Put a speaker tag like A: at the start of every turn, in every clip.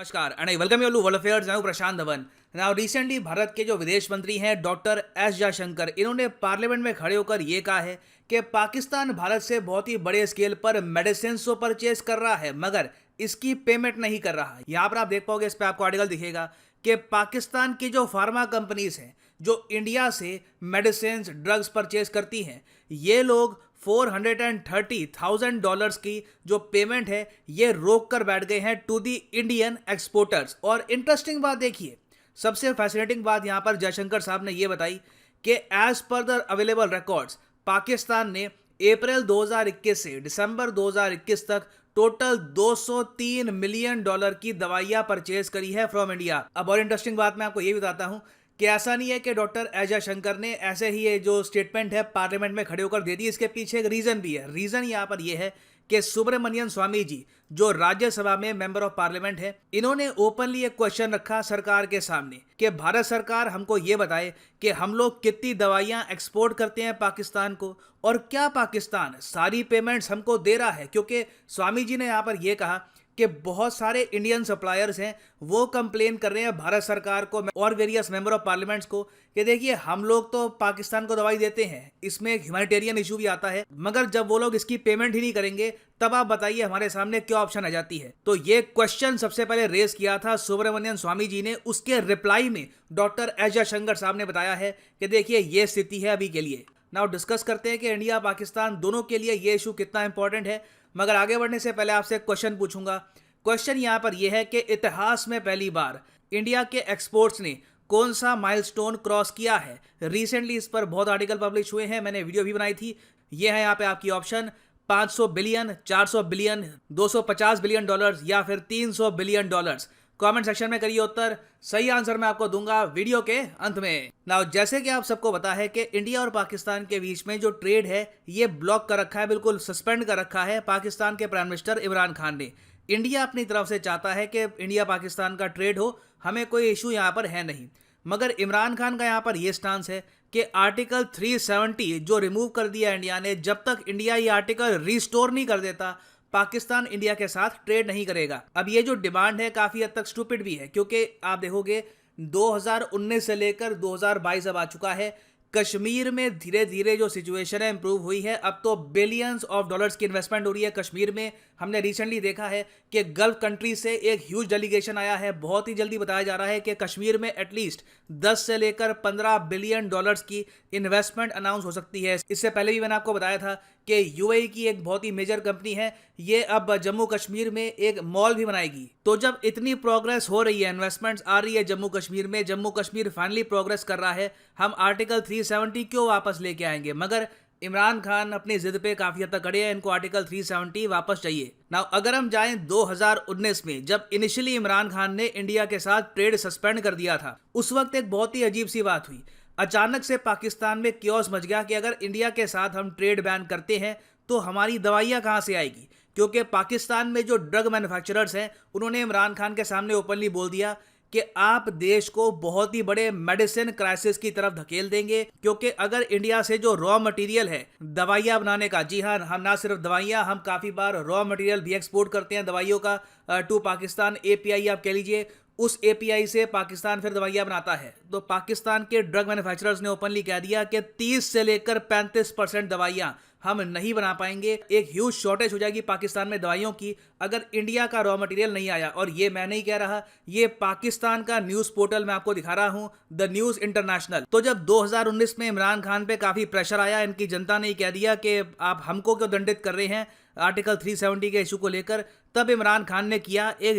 A: नमस्कार and I welcome you to world affairs. मैं हूं प्रशांत धवन। नाउ रिसेंटली भारत के जो विदेश मंत्री हैं डॉक्टर एस जयशंकर, इन्होंने पार्लियामेंट में खड़े होकर ये कहा है कि पाकिस्तान भारत से बहुत ही बड़े स्केल पर मेडिसिन तो परचेज कर रहा है मगर इसकी पेमेंट नहीं कर रहा है। यहाँ पर आप देख पाओगे, इस पर आपको आर्टिकल दिखेगा कि पाकिस्तान की जो फार्मा कंपनीज हैं जो इंडिया से मेडिसिन ड्रग्स परचेज करती हैं, ये लोग $430,000 की जो पेमेंट है ये रोक कर बैठ गए हैं टू दी इंडियन एक्सपोर्टर्स। और इंटरेस्टिंग बात देखिए, सबसे फैसिनेटिंग बात यहां पर जयशंकर साहब ने ये बताई कि as per the available records Pakistan ने अप्रैल 2021 से दिसंबर 2021 तक टोटल $203 मिलियन की दवाइयां परचेज करी है फ्रॉम इंडिया। अब और इंटरेस्टिंग बात मैं आपको ये बताता हूं कि ऐसा नहीं है कि डॉक्टर एस जयशंकर ने ऐसे ही ये जो स्टेटमेंट है पार्लियामेंट में खड़े होकर दे दी। इसके पीछे एक रीजन भी है। रीजन यहाँ पर यह है कि सुब्रमण्यम स्वामी जी जो राज्यसभा में मेंबर ऑफ पार्लियामेंट है, इन्होंने ओपनली एक क्वेश्चन रखा सरकार के सामने कि भारत सरकार हमको ये बताए कि हम लोग कितनी दवाइयां एक्सपोर्ट करते हैं पाकिस्तान को और क्या पाकिस्तान सारी पेमेंट्स हमको दे रहा है। क्योंकि स्वामी जी ने यहाँ पर यह कहा कि बहुत सारे इंडियन सप्लायर्स हैं वो कंप्लेन कर रहे हैं भारत सरकार को और वेरियस मेंबर ऑफ पार्लियामेंट्स को कि देखिए हम लोग तो पाकिस्तान को दवाई देते हैं, इसमें एक ह्यूमैनिटेरियन इशू भी आता है, मगर जब वो लोग इसकी पेमेंट ही नहीं करेंगे तब आप बताइए हमारे सामने क्या ऑप्शन आ जाती है। तो ये क्वेश्चन सबसे पहले रेज किया था सुब्रमण्यम स्वामी जी ने। उसके रिप्लाई में डॉक्टर एस जयशंकर साहब ने बताया है कि देखिए ये स्थिति है अभी के लिए। नाउ डिस्कस करते हैं कि इंडिया पाकिस्तान दोनों के लिए ये इशू कितना इंपॉर्टेंट है। मगर आगे बढ़ने से पहले आपसे एक क्वेश्चन पूछूंगा। क्वेश्चन यहां पर यह है कि इतिहास में पहली बार इंडिया के एक्सपोर्ट्स ने कौन सा माइलस्टोन क्रॉस किया है। रिसेंटली इस पर बहुत आर्टिकल पब्लिश हुए हैं, मैंने वीडियो भी बनाई थी। ये है यहाँ पे आपकी ऑप्शन 500 बिलियन, 400 बिलियन, $250 बिलियन या फिर $300 बिलियन। कमेंट सेक्शन में करिए उत्तर। सही आंसर मैं आपको दूंगा वीडियो के अंत में। नाउ जैसे कि आप सबको पता है कि इंडिया और पाकिस्तान के बीच में जो ट्रेड है ये ब्लॉक कर रखा है, बिल्कुल सस्पेंड कर रखा है पाकिस्तान के प्राइम मिनिस्टर इमरान खान ने। इंडिया अपनी तरफ से चाहता है कि इंडिया पाकिस्तान का ट्रेड हो, हमें कोई इशू यहाँ पर है नहीं। मगर इमरान खान का यहाँ पर यह स्टांस है कि आर्टिकल 370 जो रिमूव कर दिया इंडिया ने, जब तक इंडिया ये आर्टिकल रिस्टोर नहीं कर देता पाकिस्तान इंडिया के साथ ट्रेड नहीं करेगा। अब ये जो डिमांड है काफी हद तक स्टूपिड भी है, क्योंकि आप देखोगे 2019 से लेकर 2022 अब आ चुका है। कश्मीर में धीरे धीरे जो सिचुएशन है इंप्रूव हुई है। अब तो बिलियंस ऑफ डॉलर्स की इन्वेस्टमेंट हो रही है कश्मीर में। हमने रिसेंटली देखा है कि गल्फ कंट्री से एक ह्यूज डेलीगेशन आया है। बहुत ही जल्दी बताया जा रहा है कि कश्मीर में एटलीस्ट 10 से लेकर $15 बिलियन की इन्वेस्टमेंट अनाउंस हो सकती है। इससे पहले भी मैंने आपको बताया था कि यूएई की एक बहुत ही मेजर कंपनी है, ये अब जम्मू कश्मीर में एक मॉल भी बनाएगी। तो जब इतनी प्रोग्रेस हो रही है, इन्वेस्टमेंट्स आ रही है जम्मू कश्मीर में, जम्मू कश्मीर फाइनली प्रोग्रेस कर रहा है, हम आर्टिकल 370 क्यों वापस लेके आएंगे। मगर इमरान खान अपनी जिद पे काफी हद तक अड़े हैं, इनको आर्टिकल 370 वापस चाहिए। नाउ अगर हम जाएं 2019 में, जब इनिशियली इमरान खान ने इंडिया के साथ ट्रेड सस्पेंड कर दिया था, उस वक्त एक बहुत ही अजीब सी बात हुई। अचानक से पाकिस्तान में क्योस मच गया कि अगर इंडिया के साथ हम ट्रेड बैन करते हैं तो हमारी दवाइयां कहां से आएगी। क्योंकि पाकिस्तान में जो ड्रग मैन्युफैक्चरर्स हैं उन्होंने इमरान खान के सामने ओपनली बोल दिया कि आप देश को बहुत ही बड़े मेडिसिन क्राइसिस की तरफ धकेल देंगे। क्योंकि अगर इंडिया से जो रॉ मटेरियल है दवाइयां बनाने का, जी हाँ, हम ना सिर्फ दवाइयां, हम काफ़ी बार रॉ मटेरियल भी एक्सपोर्ट करते हैं दवाइयों का टू पाकिस्तान। एपीआई आप कह लीजिए, उस एपीआई से पाकिस्तान फिर दवाइयां बनाता है। तो पाकिस्तान के ड्रग मैन्युफैक्चरर्स ने ओपनली कह दिया कि 30 से लेकर 35% दवाइयां हम नहीं बना पाएंगे। एक ह्यूज शॉर्टेज हो जाएगी पाकिस्तान में दवाइयों की अगर इंडिया का रॉ मटेरियल नहीं आया। और ये मैं नहीं कह रहा, ये पाकिस्तान का न्यूज़ पोर्टल मैं आपको दिखा रहा हूं, द न्यूज़ इंटरनेशनल। तो जब 2019 में इमरान खान पे काफ़ी प्रेशर आया, इनकी जनता ने कह दिया कि आप हमको क्यों दंडित कर रहे हैं आर्टिकल 370 के इशू को लेकर, तब इमरान खान ने किया एक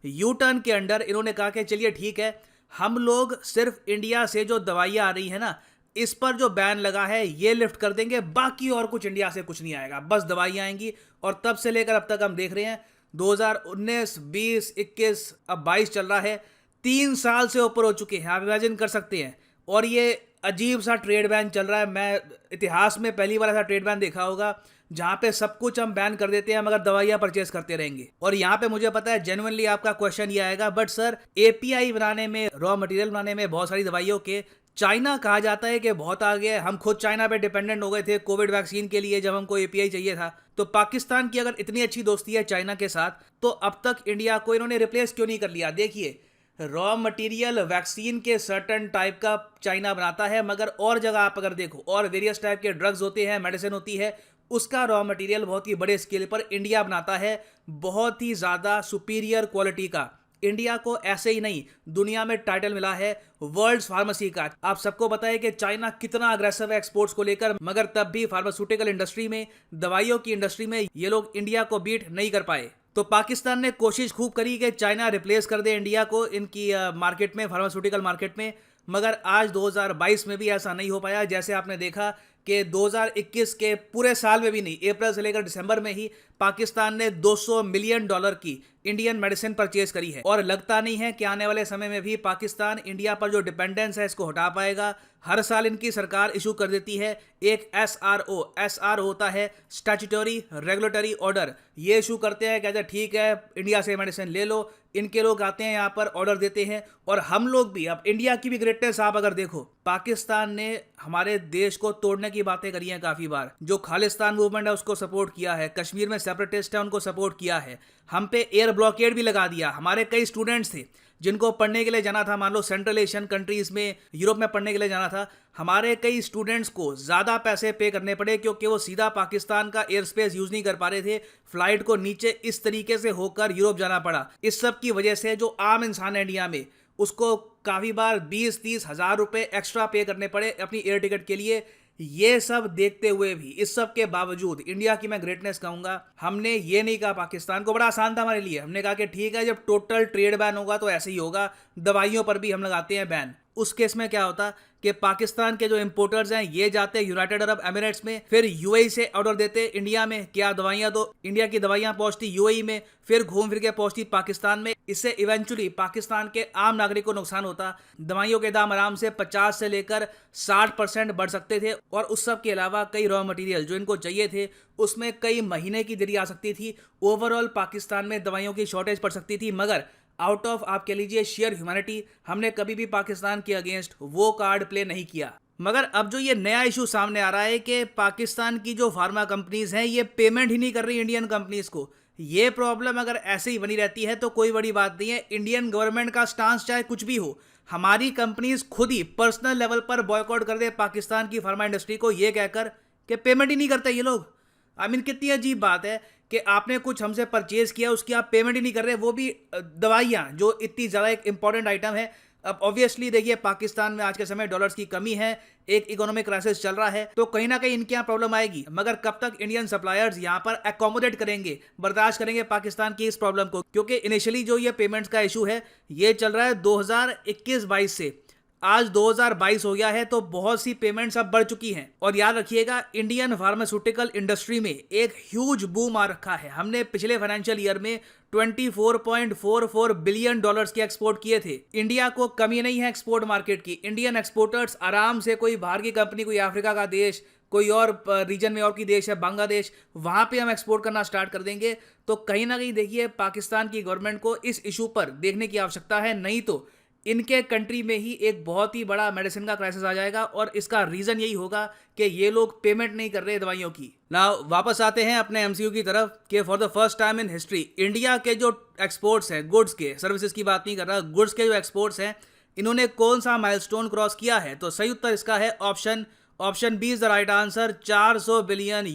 A: यू टर्न के अंडर इन्होंने कहा कि चलिए ठीक है, हम लोग सिर्फ इंडिया से जो दवाइयाँ आ रही है ना, इस पर जो बैन लगा है ये लिफ्ट कर देंगे, बाकी और कुछ इंडिया से कुछ नहीं आएगा, बस दवाइयाँ आएंगी। और तब से लेकर अब तक हम देख रहे हैं 2019, 20, 21, अब 22 चल रहा है, 3 साल से ऊपर हो चुके हैं, आप इमेजिन कर सकते हैं। और ये अजीब सा ट्रेड बैन चल रहा है। मैं इतिहास में पहली बार ऐसा ट्रेड बैन देखा होगा जहां पे सब कुछ हम बैन कर देते हैं मगर दवाइयां परचेस करते रहेंगे। और यहाँ पे मुझे पता है जेन्युइनली आपका क्वेश्चन ये आएगा, बट सर एपीआई बनाने में, रॉ मटेरियल बनाने में बहुत सारी दवाइयों के चाइना कहा जाता है कि बहुत आगे है। हम खुद चाइना पे डिपेंडेंट हो गए थे कोविड वैक्सीन के लिए, जब हमको एपीआई चाहिए था। तो पाकिस्तान की अगर इतनी अच्छी दोस्ती है चाइना के साथ, तो अब तक इंडिया को इन्होंने रिप्लेस क्यों नहीं कर लिया? देखिए, रॉ मटेरियल वैक्सीन के सर्टन टाइप का चाइना बनाता है, मगर और जगह आप अगर देखो, और वेरियस टाइप के ड्रग्स होते हैं, मेडिसिन होती है, उसका रॉ मटेरियल बहुत ही बड़े स्केल पर इंडिया बनाता है, बहुत ही ज़्यादा सुपीरियर क्वालिटी का। इंडिया को ऐसे ही नहीं, दुनिया में टाइटल मिला है वर्ल्ड फार्मेसी का। आप सबको पता है कि चाइना कितना अग्रेसिव है एक्सपोर्ट्स को लेकर, मगर तब भी फार्मास्यूटिकल इंडस्ट्री में, दवाइयों की इंडस्ट्री में ये लोग इंडिया को बीट नहीं कर पाए। तो पाकिस्तान ने कोशिश खूब करी कि चाइना रिप्लेस कर दे इंडिया को इनकी मार्केट में, फार्मास्यूटिकल मार्केट में, मगर आज 2022 में भी ऐसा नहीं हो पाया। जैसे आपने देखा कि 2021 के पूरे साल में भी नहीं, अप्रैल से लेकर दिसंबर में ही पाकिस्तान ने $200 मिलियन की इंडियन मेडिसिन परचेज करी है। और लगता नहीं है कि आने वाले समय में भी पाकिस्तान इंडिया पर जो डिपेंडेंस है इसको हटा पाएगा। हर साल इनकी सरकार इशू कर देती है एक एसआर होता है स्टैट्यूटरी रेगुलेटरी ऑर्डर। ये इशू करते हैं, कहते हैं ठीक है इंडिया से मेडिसिन ले लो। इनके लोग आते हैं यहाँ पर, ऑर्डर देते हैं, और हम लोग भी, अब इंडिया की भी ग्रेटनेस आप अगर देखो, पाकिस्तान ने हमारे देश को तोड़ने की बातें करी हैं काफी बार। जो खालिस्तान मूवमेंट है उसको सपोर्ट किया है, कश्मीर में सेपरेटिस्ट है उनको सपोर्ट किया है, हम पे एयर ब्लॉकेड भी लगा दिया। हमारे कई स्टूडेंट्स थे जिनको पढ़ने के लिए जाना था, मान लो सेंट्रल एशियन कंट्रीज में, यूरोप में पढ़ने के लिए जाना था, हमारे कई स्टूडेंट्स को ज़्यादा पैसे पे करने पड़े क्योंकि वो सीधा पाकिस्तान का एयर स्पेस यूज़ नहीं कर पा रहे थे। फ्लाइट को नीचे इस तरीके से होकर यूरोप जाना पड़ा। इस सब की वजह से जो आम इंसान है इंडिया में, उसको काफ़ी बार 20-30 हज़ार रुपये एक्स्ट्रा पे करने पड़े अपनी एयर टिकट के लिए। ये सब देखते हुए भी, इस सब के बावजूद, इंडिया की मैं ग्रेटनेस कहूंगा, हमने ये नहीं कहा पाकिस्तान को, बड़ा आसान था हमारे लिए। हमने कहा कि ठीक है, जब टोटल ट्रेड बैन होगा तो ऐसे ही होगा, दवाइयों पर भी हम लगाते हैं बैन। उस केस में क्या होता कि पाकिस्तान के जो इंपोर्टर्स हैं ये जाते यूनाइटेड अरब एमिरेट्स में, फिर यूएई से ऑर्डर देते इंडिया में, क्या दवाइयां दो, इंडिया की दवाइयां पहुंचती यूएई में, फिर घूम फिर के पहुंचती पाकिस्तान में। इससे इवेंचुअली पाकिस्तान के आम नागरिक को नुकसान होता। दवाइयों के दाम आराम से 50 से लेकर 60% बढ़ सकते थे, और उस सब के अलावा कई रॉ मटेरियल जो इनको चाहिए थे उसमें कई महीने की देरी आ सकती थी। ओवरऑल पाकिस्तान में दवाइयों की शॉर्टेज पड़ सकती थी, मगर आउट ऑफ आप कह लीजिए शेयर ह्यूमैनिटी, हमने कभी भी पाकिस्तान के अगेंस्ट वो कार्ड प्ले नहीं किया। मगर अब जो ये नया इशू सामने आ रहा है कि पाकिस्तान की जो फार्मा कंपनीज हैं ये पेमेंट ही नहीं कर रही इंडियन कंपनीज को, ये प्रॉब्लम अगर ऐसे ही बनी रहती है तो कोई बड़ी बात नहीं है। इंडियन गवर्नमेंट का स्टांस चाहे कुछ भी हो, हमारी कंपनीज खुद ही पर्सनल लेवल पर बॉयकॉट कर दे पाकिस्तान की फार्मा इंडस्ट्री को, ये कहकर कि पेमेंट ही नहीं करते ये लोग। आई मीन कितनी अजीब बात है कि आपने कुछ हमसे परचेज किया, उसकी आप पेमेंट ही नहीं कर रहे, वो भी दवाइयाँ जो इतनी ज़्यादा एक इंपॉर्टेंट आइटम है। अब ऑब्वियसली देखिए पाकिस्तान में आज के समय डॉलर्स की कमी है, एक इकोनॉमिक क्राइसिस चल रहा है, तो कहीं ना कहीं इनके यहाँ प्रॉब्लम आएगी। मगर कब तक इंडियन सप्लायर्स यहाँ पर अकोमोडेट करेंगे, बर्दाश्त करेंगे पाकिस्तान की इस प्रॉब्लम को? क्योंकि इनिशियली जो ये पेमेंट्स का इशू है ये चल रहा है 2021-22 से, आज 2022 हो गया है, तो बहुत सी पेमेंट्स अब बढ़ चुकी हैं। और याद रखिएगा इंडियन फार्मास्यूटिकल इंडस्ट्री में एक ह्यूज बूम आ रखा है। हमने पिछले फाइनेंशियल ईयर में $24.44 बिलियन के एक्सपोर्ट किए थे। इंडिया को कमी नहीं है एक्सपोर्ट मार्केट की। इंडियन एक्सपोर्टर्स आराम से, कोई बाहर की कंपनी, कोई अफ्रीका का देश, कोई और रीजन में और की देश है, बांग्लादेश, वहां पे हम एक्सपोर्ट करना स्टार्ट कर देंगे। तो कहीं ना कहीं देखिए पाकिस्तान की गवर्नमेंट को इस इशू पर देखने की आवश्यकता है, नहीं तो इनके कंट्री में ही एक बहुत ही बड़ा मेडिसिन का क्राइसिस आ जाएगा। और इसका रीजन यही होगा कि ये लोग पेमेंट नहीं कर रहे दवाइयों की। नाउ वापस आते हैं अपने एमसीयू की तरफ कि for the first time in history India के जो एक्सपोर्ट्स हैं, गुड्स के, सर्विसेज की बात नहीं कर रहा, गुड्स के जो एक्सपोर्ट्स हैं, इन्होंने कौन सा माइलस्टोन क्रॉस किया है? तो सही उत्तर इसका है option B is the right answer, $400 billion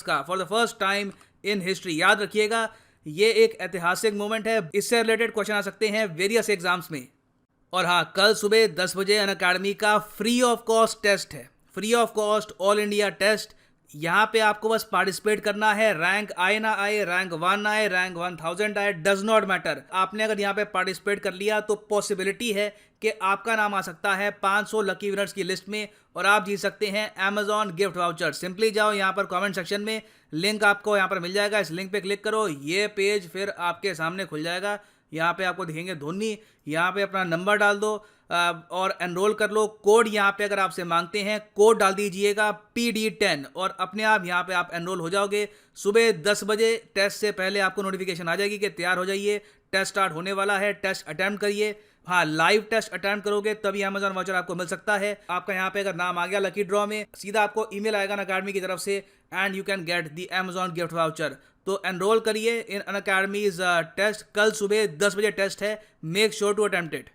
A: का for the first time in history. याद रखिएगा ये एक ऐतिहासिक मोमेंट है। इससे रिलेटेड क्वेश्चन आ सकते हैं वेरियस एग्जाम्स में। और हाँ, कल सुबह 10 बजे अनअकैडमी का फ्री ऑफ कॉस्ट टेस्ट है, free of cost all India test. यहाँ पे आपको बस पार्टिसिपेट करना है, रैंक आए ना आए, रैंक 1 आए, रैंक 1000 आए, डज नॉट मैटर। आपने अगर यहाँ पे पार्टिसिपेट कर लिया तो पॉसिबिलिटी है कि आपका नाम आ सकता है 500 लकी विनर्स की लिस्ट में, और आप जीत सकते हैं Amazon गिफ्ट वाउचर। सिंपली जाओ यहाँ पर कमेंट सेक्शन में, लिंक आपको यहाँ पर मिल जाएगा, इस लिंक पे क्लिक करो, ये पेज फिर आपके सामने खुल जाएगा। यहाँ पे आपको दिखेंगे धोनी, यहाँ पे अपना नंबर डाल दो और एनरोल कर लो। कोड यहाँ पे अगर आपसे मांगते हैं, कोड डाल दीजिएगा PD10 और अपने आप यहाँ पे आप एनरोल हो जाओगे। सुबह 10 बजे टेस्ट से पहले आपको नोटिफिकेशन आ जाएगी कि तैयार हो जाइए, टेस्ट स्टार्ट होने वाला है, टेस्ट अटेम्प्ट करिए। हाँ, लाइव टेस्ट अटेम्प्ट करोगे तभी अमेजॉन वाउचर आपको मिल सकता है। आपका यहाँ पे अगर नाम आ गया लकी ड्रॉ में, सीधा आपको ईमेल आएगा अनअकैडमी की तरफ से and you can get the Amazon gift voucher. तो एनरोल करिए इन अनअकैडमीज टेस्ट। कल सुबह 10 बजे टेस्ट है, make sure to attempt it.